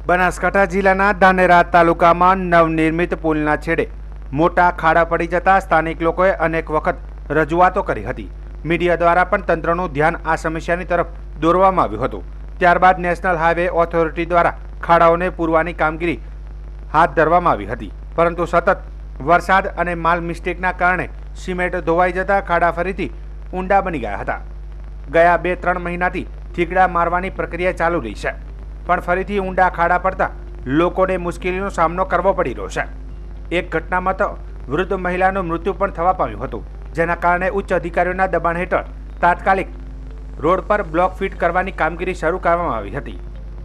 બનાસકાંઠા જિલ્લાના ધાનેરા તાલુકામાં નવનિર્મિત પુલના છેડે મોટા ખાડા પડી જતા સ્થાનિક લોકોએ અનેક વખત રજૂઆતો કરી હતી। મીડિયા દ્વારા પણ તંત્રનું ધ્યાન આ સમસ્યાની તરફ દોરવામાં આવ્યું હતું। ત્યારબાદ નેશનલ હાઈવે ઓથોરિટી દ્વારા ખાડાઓને પૂરવાની કામગીરી હાથ ધરવામાં આવી હતી, પરંતુ સતત વરસાદ અને માલ મિસ્ટેકના કારણે સિમેન્ટ ધોવાઈ જતા ખાડા ફરીથી ઊંડા બની ગયા હતા। ગયા 2-3 મહિનાથી થીગડા મારવાની પ્રક્રિયા ચાલુ રહી છે, પણ ફરીથી ઊંડા ખાડા પડતા લોકોને મુશ્કેલીનો સામનો કરવો પડી રહ્યો છે। એક ઘટનામાં તો વૃદ્ધ મહિલાનું મૃત્યુ પણ થવા પામ્યું હતું, જેના કારણે ઉચ્ચ અધિકારીઓના દબાણ હેઠળ તાત્કાલિક રોડ પર બ્લોક ફિટ કરવાની કામગીરી શરૂ કરવામાં આવી હતી,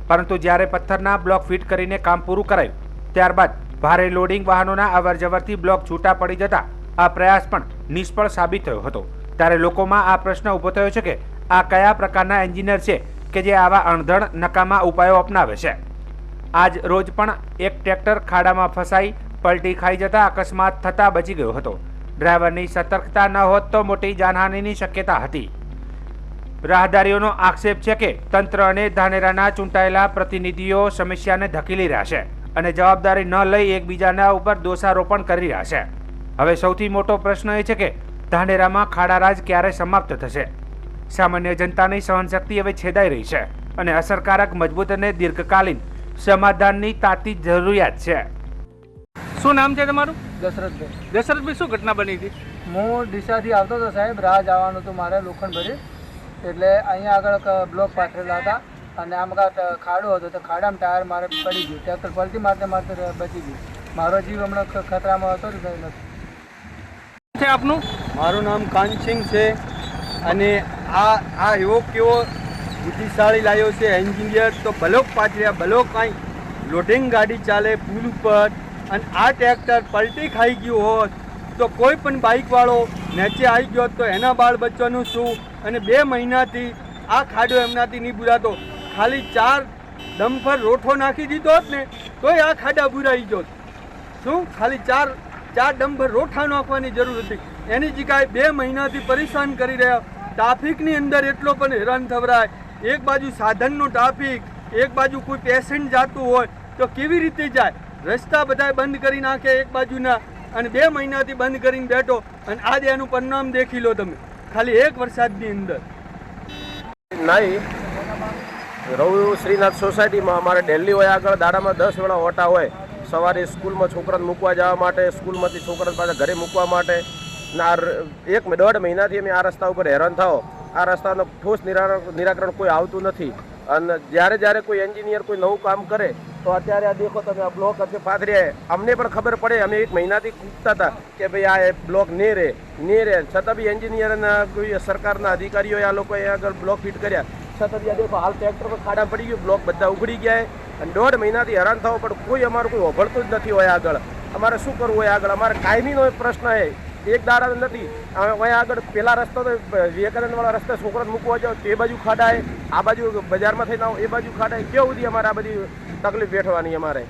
પરંતુ જ્યારે પથ્થરના બ્લોક ફિટ કરીને કામ પૂરું કરાયું ત્યારબાદ ભારે લોડિંગ વાહનોના અવરજવરથી બ્લોક છૂટા પડી જતા આ પ્રયાસ પણ નિષ્ફળ સાબિત થયો હતો। ત્યારે લોકોમાં આ પ્રશ્ન ઊભો થયો છે કે આ કયા પ્રકારના એન્જિનિયર છે કે જે આવા અણધણ નકામા ઉપાયો અપનાવે છે। આજ રોજ પણ એક ટ્રેક્ટર ખાડામાં ફસાઈ પલટી ખાઈ જતા અકસ્માત થતા બચી ગયો હતો। ડ્રાઈવરની સતર્કતા ન હોત તો મોટી જાનહાનિની શક્યતા હતી। રાહદારીઓનો આક્ષેપ છે કે તંત્ર અને ધાનેરાના ચૂંટાયેલા પ્રતિનિધિઓ સમસ્યાને ધકેલી રહ્યા છે અને જવાબદારી ન લઈ એકબીજાના ઉપર દોષારોપણ કરી રહ્યા છે। હવે સૌથી મોટો પ્રશ્ન એ છે કે ધાનેરામાં ખાડારાજ ક્યારે સમાપ્ત થશે? સામાન્ય જનતાની સહનશક્તિ હવે છેદાઈ રહી છે અને અસરકારક, મજબૂત અને દીર્ઘકાલીન સમાધાનની તાતી જરૂરિયાત છે। શું નામ છે તમારું? દશરથભાઈ। દશરથભાઈ, શું ઘટના બની હતી? હું ડીસાથી આવતો હતો સાહેબ, રાહ જવાનું હતું મારે લોખંડભરી, એટલે અહીંયા આગળ બ્લોક પાથરેલા હતા અને આમ ખાડો હતો, તો ખાડામાં ટાયર મારે પડી ગયું, ટ્રેક્ટર પલટી મારતે મારતે બચી ગયું। મારો જીવ હમણાં ખતરામાં હતો જ નથી। આપનું? મારું નામ કાનસિંહ છે અને આ એવો કેવો બુદ્ધિશાળી લાવ્યો છે એન્જિનિયર, તો બ્લોક પાથર્યા, બ્લોક કાંઈ લોડિંગ ગાડી ચાલે પુલ ઉપર અને આ ટ્રેક્ટર પલટી ખાઈ ગયું હોત તો કોઈ પણ બાઇકવાળો નીચે આવી ગયો તો એના બાળ બચ્ચાનું શું? અને 2 મહિનાથી આ ખાડો એમનાથી નહીં બુરાતો। ખાલી 4 ડમ્પર રોઠો નાખી દીધો હોત ને તોય આ ખાડા બુરાઈ ગયો। શું ખાલી 4 ડમ્પર રોઠા નાખવાની જરૂર હતી? એની જગ્યાએ 2 મહિનાથી પરેશાન કરી રહ્યા। ટ્રાફિકની અંદર એટલો પણ હેરાન થવરાય, એક બાજુ સાધનનો ટ્રાફિક, એક બાજુ કોઈ પેશન્ટ જતું હોય તો કેવી રીતે જાય? રસ્તા બધાય બંધ કરી નાખે એક બાજુના, અને 2 મહિનાથી બંધ કરીને બેઠો અને આજે એનું પરિણામ દેખી લો તમે, ખાલી 1 વરસાદની અંદર। નહીં, રવ શ્રીનાથ સોસાયટીમાં અમારે ડેલી હોય આગળ દાડામાં 10 વેળા ઓટા હોય। સવારે સ્કૂલમાં છોકરાને મૂકવા જવા માટે, સ્કૂલમાંથી છોકરાને પાછા ઘરે મૂકવા માટે, ના 1-1.5 મહિનાથી અમે આ રસ્તા ઉપર હેરાન થાઓ। આ રસ્તાનો ઠોસ નિરાકરણ કોઈ આવતું નથી અને જ્યારે કોઈ એન્જિનિયર કોઈ નવું કામ કરે તો અત્યારે આ દેખો તમે, આ બ્લોક હશે પાથર્યા, અમને પણ ખબર પડે, અમે 1 મહિનાથી કૂદતા હતા કે ભાઈ આ બ્લોક નહીં રહે, છતાં બી એન્જિનિયરના કોઈ સરકારના અધિકારીઓએ આ લોકોએ આગળ બ્લોક ફિટ કર્યા, છતાં બી આ દેખો હાલ ટ્રેક્ટર પર ખાડા પડી ગયું, બ્લોક બધા ઉખડી ગયા અને 1.5 મહિનાથી હેરાન થવો પણ કોઈ અમારું કોઈ ઓભળતું જ નથી હોય આગળ। અમારે શું કરવું હોય આગળ? અમારે કાયમીનો પ્રશ્ન છે, એક દાડા નથી। અહીંયા આગળ પેલા રસ્તો તો વિવેકાનંદવાળા રસ્તે છોકરાને મૂકવા જાઓ તે બાજુ ખાડાય, આ બાજુ બજારમાં થઈને આવો એ બાજુ ખાડાય, કેવું સુધી અમારે આ બધી તકલીફ વેઠવાની અમારે?